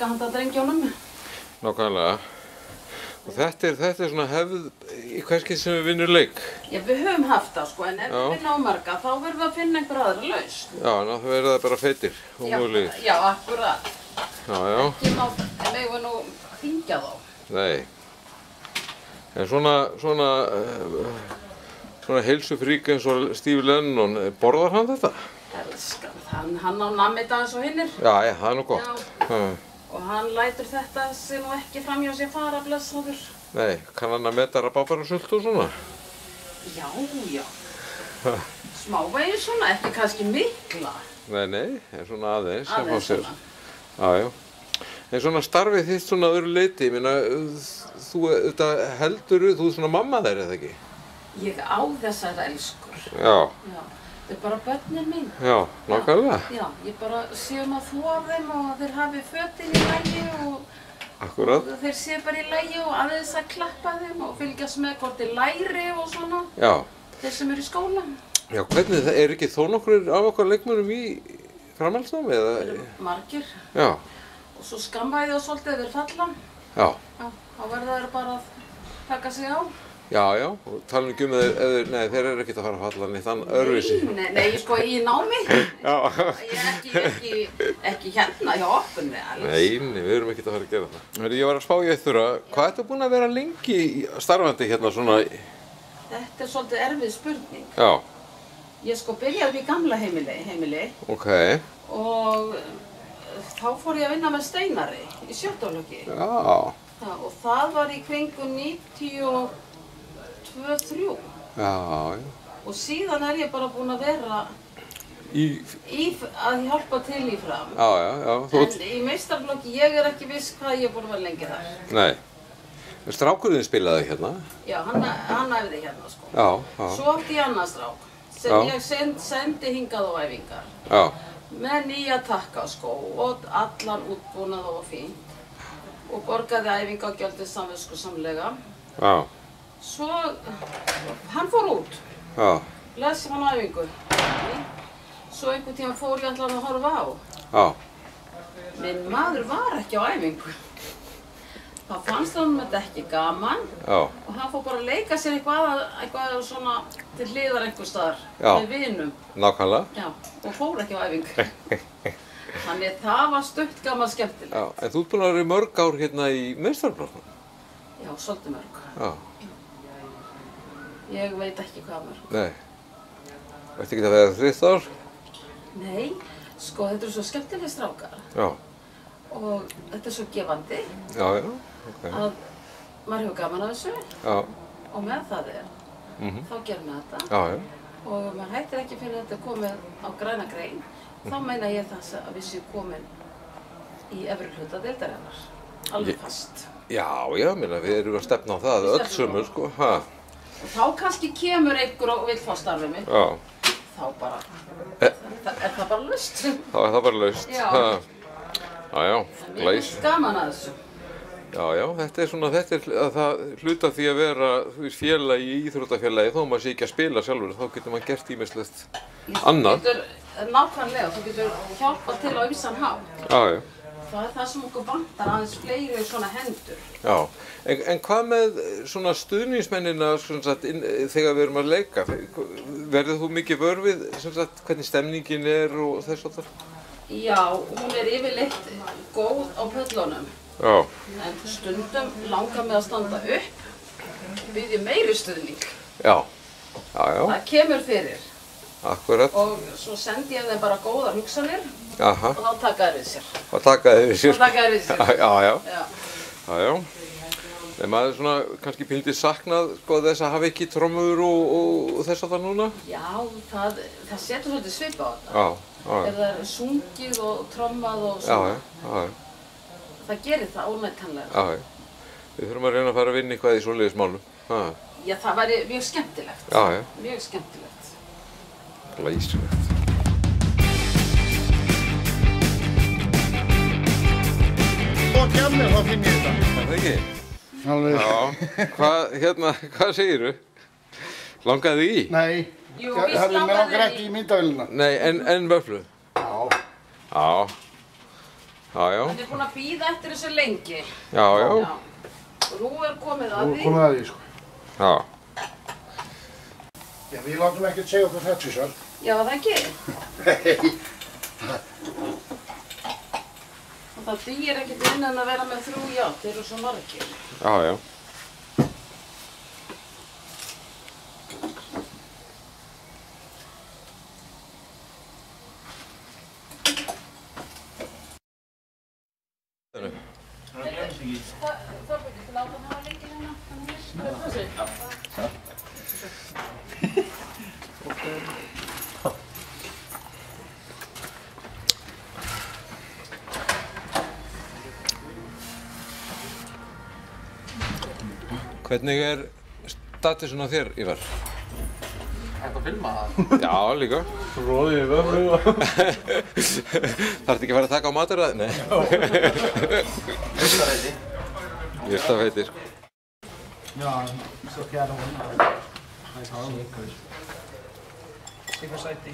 marga handa drengjónum. Nákvæmlega. Og þetta er svona hefð í hverskið sem við vinnur leik. Já, við höfum haft það sko, en ef við vinna á marga þá verðum við að finna einhver aðra lausn. Já, en það verða bara feitir og mögulegir. Já, akkurat. Já, já. Ekki má, en við nú hringja þá. Nei. En svona heilsufrík eins og Steve Lennon, borðar hann þetta? Elskan, hann á namita eins og hinnir. Já, það er nú gott. Já. Og hann lætur þetta sem nú ekki framhjá sér fara, blessaður. Nei, kann hann að meta rabarbarasultu og svona? Já, já. Smávegis svona, ekki kannski mikla. Nei, en svona aðeins. Aðeins svona. Já, já. En svona starfið þitt svona öðru leyti, ég meina, þú ert svona mamma þeir, eða ekki? Ég á þessar elskur. Já. Já. Þetta bara börnin mín. Já, nákvæmlega. Já, ég bara sé að þvo af þeim og að þeir hafi fötin í lagi og þeir sé bara í lagi og aðeins að klappa þeim og fylgjast með hvort þeir læri og svona. Já. Þeir sem eru í skóla. Já, hvernig það ekki þó nokkur af okkar leikmönnum í framhaldsnámi eða? Margir. Já. Og svo skamma ég þá svolítið þeir falla. Já. Já, þá verða þeir bara að taka sig á. Já, og tala ekki nei, þeir eru ekkert að fara að falla neitt öðruvísi. Nei, sko í námi. Já. Ég ekki hérna hjá okkur með alls. Nei, við erum ekkert að fara að gera það. Ég var að spá í eitt hvað ertu búin að vera lengi starfandi hérna svona? Þetta svolítið erfið spurning. Já. Ég sko byrjaði í gamla heimili. Ok. Og þá fór ég að vinna með Steinari í sjötólöki. Já. Og það var í kringum 92-3. Já. Og síðan ég bara búin að vera að hjálpa til í fram. Já. En í meistaraflokki, ég ekki viss hvað ég búin að vera lengi þar. Nei. Strákurinn spilaði hérna? Já, hann æfði hérna sko. Já. Svo átti ég annan strák sem ég sendi hingað á æfingar. Já. Með nýja takkaskó og allan útbúnað og fínt. Og borgaði æfingagjöldið samviskusamlega. Já. Svo, hann fór út. Já. Lesi hann á æfingu. Svo einhvern tíma fór ég allan að horfa á. Já. Minn maður var ekki á æfingu. Það fannst hann þetta ekki gaman. Já. Og hann fór bara að leika sér eitthvað svona til hliðar einhver staðar. Já. Með vinum. Nákvæmlega. Já, og fór ekki á æfingu. Þannig það var stutt gaman skemmtilegt. Já, en þú ert búin að vera í mörg ár hérna í meistaraflokknum? Já, svolítið mörg. Já. Ég veit ekki hvað mörg. Nei. Veistu ekki að vera 30 ár? Nei, sko þetta eru svo skemmtilega strákar. Já. Og þetta svo gefandi. Já, ok. Að maður hefur gaman af þessu. Já. Og með það þá gerum við þetta. Já. Og maður hættir ekki fyrir þetta komið á græna grein. Þá meina ég þess að við séum komin í efri hluta deildarinnar. Alveg fast. Já, meina við erum að stefna á það, öll sömur sko. Og þá kannski kemur einhver og vill fá starfið mitt. Já. Þá bara, það bara laust. Þá það bara laust. Já. Já, Mér finnst gaman að þessu. Já, þetta er það hluta því að vera félagi í íþróttafélagi, þó maður sé ekki að spila sjálfur, þá getur maður gert ýmislegt annað. Nákvæmlega, þú getur hjálpað til á ýmsan hátt. Já. Það er það sem okkur vantar, aðeins fleiri svona hendur. Já, en hvað með svona stuðningsmennina þegar við erum að leika? Verður þú mikið vör við hvernig stemningin er og þess að það? Já, hún er yfirleitt góð á pöllunum. Já. En stundum langar mig að standa upp, biðja meiri stuðning. Já. Það kemur fyrir. Akkurat. Og svo sendi ég þeim bara góðar hugsanir. Aha. Og þá taka þeir við sér. Og taka þeir við sér. Já. En maður svona kannski pínlítið saknað þess að hafa ekki trommur og þess að það núna? Já, það setur svolítið svip á þetta. Já. Það er sungið og trommað og svona. Já. Það gerir það óneitanlega. Já. Við þurfum að reyna að fara að vinna eitthvað í svoleiðis málum. Já, það væri mjög skemmtilegt. Já. Mjög skemmtilegt. Glæsilegt. Og gjafnir þá finn ég þetta. Það ekki? Alveg. Já. Hvað segirðu? Langaði þig í? Nei. Jú, víst Mér langar langaði ekki í myndavélina. Nei, en vöfflu? Já. Já. Já, já. Hann er búinn að bíða eftir þessu lengi. Já, já. Og nú er komið að því. Komið að því, sko. Já. Já, við látum ekkert segja okkur þetta, Svar. Já, það ekki. Og það dugir ekkert innan að vera með 3 járn, þeir eru svo margir. Já, já. Þorbjörn, láta hann hafa leikið hérna? Hvernig er statusin á þér, Ívar? Hægt að filma það? Já, líka. Róðið í vöfru og... Þarftu ekki að fara að taka á mataræði? Nei. Jurtaræti. Jurtaræti, sko. Ja, så fjärde hånden. Sikkert sæti.